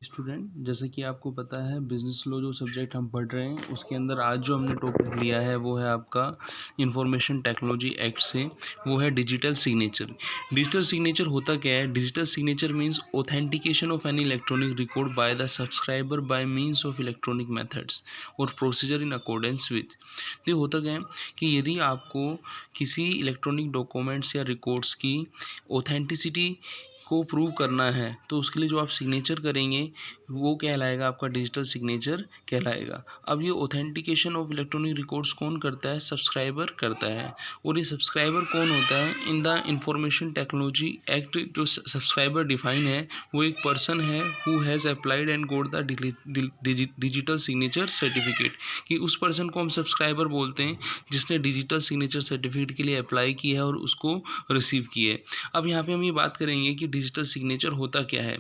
Student, जैसे कि आपको पता है बिजनेस लॉ जो सब्जेक्ट हम पढ़ रहे हैं उसके अंदर आज जो हमने टॉपिक लिया है वो है आपका इंफॉर्मेशन टेक्नोलॉजी एक्ट से, वो है डिजिटल सिग्नेचर। डिजिटल सिग्नेचर होता क्या है? Digital signature means authentication of any electronic record by the subscriber by means of electronic methods और प्रोसीजर इन अकॉर्डेंस विथ। तो होता क्या है कि यदि आपको किसी इलेक्ट्रॉनिक डॉक्यूमेंट्स या रिकॉर्ड्स की ऑथेंटिसिटी को प्रूव करना है तो उसके लिए जो आप सिग्नेचर करेंगे वो कहलाएगा, आपका डिजिटल सिग्नेचर कहलाएगा। अब ये ऑथेंटिकेशन ऑफ इलेक्ट्रॉनिक रिकॉर्ड्स कौन करता है? सब्सक्राइबर करता है। और ये सब्सक्राइबर कौन होता है? In the information technology act जो सब्सक्राइबर डिफाइन है वो एक पर्सन है who has applied and goat the digital signature certificate. कि उस पर्सन को हम सब्सक्राइबर बोलते हैं जिसने डिजिटल सिग्नेचर सर्टिफिकेट के लिए अप्लाई किया है और उसको रिसीव किया है। अब यहाँ पे हम ये बात करेंगे कि डिजिटल सिग्नेचर होता क्या है।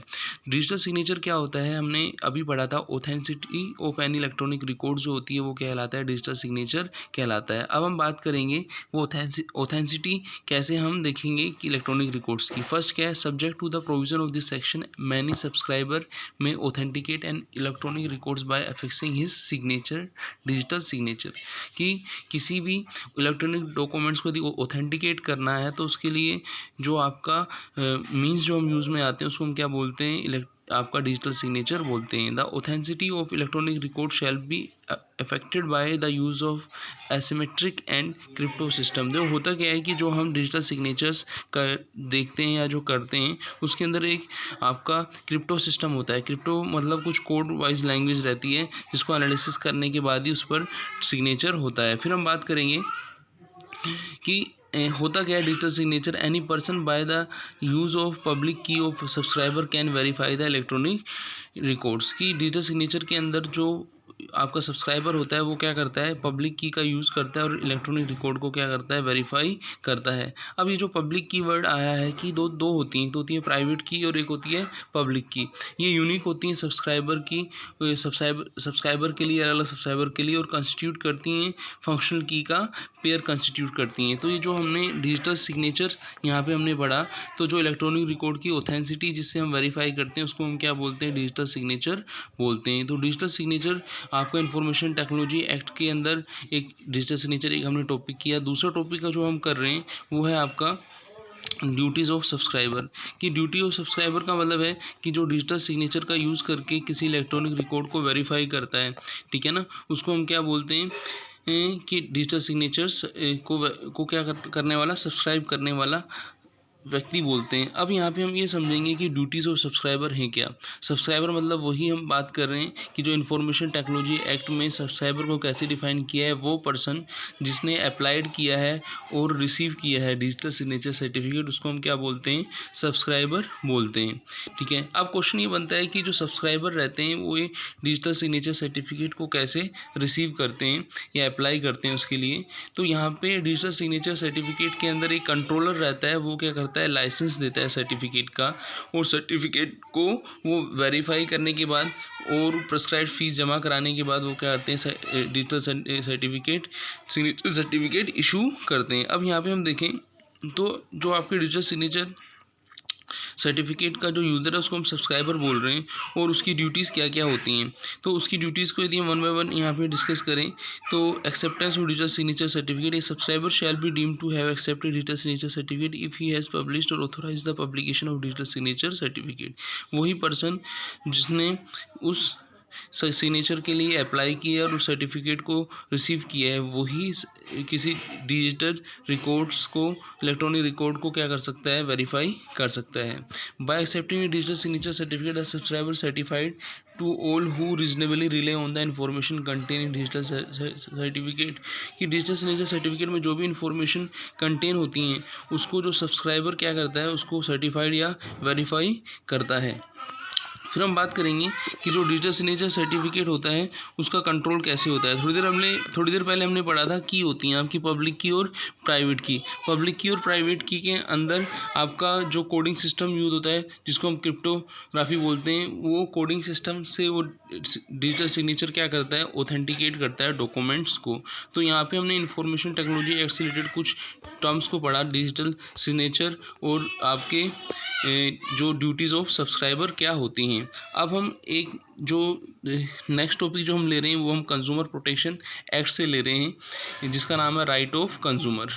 डिजिटल सिग्नेचर क्या होता है? हमने अभी पढ़ा था authenticity of any electronic record जो होती है वो कहलाता है डिजिटल सिग्नेचर कहलाता है। अब हम बात करेंगे वो ऑथेंटिसिटी कैसे हम देखेंगे कि इलेक्ट्रॉनिक रिकॉर्ड्स की। फर्स्ट क्या है? Subject to the provision of this section many subscriber may authenticate and electronic records by affixing his signature digital signature. कि किसी भी इलेक्ट्रॉनिक डॉक्यूमेंट्स को यदि ऑथेंटिकेट करना है तो उसके लिए जो आपका मीन्स जो हम यूज़ में आते हैं उसको हम क्या बोलते हैं? आपका डिजिटल सिग्नेचर बोलते हैं। The authenticity of electronic record shall be affected by the use of asymmetric and crypto system. जो होता क्या है कि जो हम डिजिटल सिग्नेचर्स कर देखते हैं या जो करते हैं उसके अंदर एक आपका क्रिप्टो सिस्टम होता है। क्रिप्टो मतलब कुछ कोड वाइज लैंग्वेज रहती है जिसको एनालिसिस करने के बाद ही उस पर सिग्नेचर होता है। फिर हम बात करेंगे कि होता क्या है digital signature. Any person by the use of public key of subscriber can verify the electronic records. की डिजिटल सिग्नेचर के अंदर जो आपका सब्सक्राइबर होता है वो क्या करता है? पब्लिक की का यूज़ करता है और इलेक्ट्रॉनिक रिकॉर्ड को क्या करता है? वेरीफाई करता है। अब ये जो पब्लिक की वर्ड आया है कि दो होती हैं, एक होती है प्राइवेट की और एक होती है पब्लिक की। ये यूनिक होती हैं सब्सक्राइबर की, सब्सक्राइबर के लिए, अलग अलग सब्सक्राइबर के लिए, और कंस्टिट्यूट करती हैं फंक्शनल की का पेयर कंस्टिट्यूट करती हैं। तो ये जो हमने डिजिटल सिग्नेचर यहाँ पे हमने पढ़ा, तो जो इलेक्ट्रॉनिक रिकॉर्ड की ऑथेंटिसिटी जिससे हम वेरीफाई करते हैं उसको हम क्या बोलते हैं? डिजिटल सिग्नेचर बोलते हैं। तो डिजिटल सिग्नेचर आपका इंफॉर्मेशन टेक्नोलॉजी एक्ट के अंदर एक डिजिटल सिग्नेचर एक हमने टॉपिक किया। दूसरा टॉपिक का जो हम कर रहे हैं वो है आपका ड्यूटीज़ ऑफ सब्सक्राइबर। कि ड्यूटी ऑफ सब्सक्राइबर का मतलब है कि जो डिजिटल सिग्नेचर का यूज़ करके किसी इलेक्ट्रॉनिक रिकॉर्ड को वेरीफाई करता है, ठीक है ना, उसको हम क्या बोलते हैं कि डिजिटल सिग्नेचर्स को क्या करने वाला? सब्सक्राइब करने वाला व्यक्ति बोलते हैं। अब यहाँ पे हम ये समझेंगे कि ड्यूटीज़ ऑफ सब्सक्राइबर हैं क्या। सब्सक्राइबर मतलब वही हम बात कर रहे हैं कि जो इन्फॉर्मेशन टेक्नोलॉजी एक्ट में सब्सक्राइबर को कैसे डिफाइन किया है, वो पर्सन जिसने अप्लाइड किया है और रिसीव किया है डिजिटल सिग्नेचर सर्टिफिकेट, उसको हम क्या बोलते हैं? सब्सक्राइबर बोलते हैं, ठीक है। अब क्वेश्चन ये बनता है कि जो सब्सक्राइबर रहते हैं वो ये डिजिटल सिग्नेचर सर्टिफिकेट को कैसे रिसीव करते हैं या अप्लाई करते हैं उसके लिए। तो यहाँ पे डिजिटल सिग्नेचर सर्टिफिकेट के अंदर एक कंट्रोलर रहता है, वो क्या करता है? लाइसेंस देता है सर्टिफिकेट का, और सर्टिफिकेट को वो वेरीफाई करने के बाद और प्रिस्क्राइब्ड फीस जमा कराने के बाद वो क्या करते हैं? Digital certificate signature certificate issue करते हैं। अब यहाँ पे हम देखें तो जो आपके डिजिटल सिग्नेचर सर्टिफिकेट का जो यूज़र है उसको हम सब्सक्राइबर बोल रहे हैं, और उसकी ड्यूटीज़ क्या क्या होती हैं। तो उसकी ड्यूटीज़ को यदि हम वन बाय वन यहाँ पे डिस्कस करें तो acceptance of digital signature certificate. A subscriber shall be deemed to have accepted digital signature certificate if he has published और authorise the publication of digital signature certificate. वही person जिसने उस signature के लिए अप्लाई किया और उस सर्टिफिकेट को रिसीव किया है वही किसी डिजिटल रिकॉर्ड्स को, इलेक्ट्रॉनिक रिकॉर्ड को क्या कर सकता है? वेरीफाई कर सकता है। By accepting digital signature certificate the subscriber certified to all who reasonably rely on the information contain in digital certificate. कि डिजिटल सिग्नेचर सर्टिफिकेट में जो भी इंफॉर्मेशन कंटेन होती हैं उसको जो सब्सक्राइबर क्या करता है? उसको सर्टिफाइड या वेरीफाई करता है। फिर हम बात करेंगे कि जो डिजिटल सिग्नेचर सर्टिफिकेट होता है उसका कंट्रोल कैसे होता है। थोड़ी देर पहले हमने पढ़ा था की होती हैं आपकी पब्लिक की और प्राइवेट की। पब्लिक की और प्राइवेट की के अंदर आपका जो कोडिंग सिस्टम यूज होता है जिसको हम क्रिप्टोग्राफी बोलते हैं, वो कोडिंग सिस्टम से वो डिजिटल सिग्नेचर क्या करता है? ऑथेंटिकेट करता है डॉक्यूमेंट्स को। तो यहाँ पे हमने इंफॉर्मेशन टेक्नोलॉजी एक्ट से रिलेटेड कुछ टर्म्स को पढ़ा, डिजिटल सिग्नेचर और आपके जो ड्यूटीज़ ऑफ सब्सक्राइबर क्या होती हैं। हैं। अब हम एक जो नेक्स्ट टॉपिक जो हम ले रहे हैं वो हम कंज्यूमर प्रोटेक्शन एक्ट से ले रहे हैं, जिसका नाम है राइट ऑफ कंज्यूमर।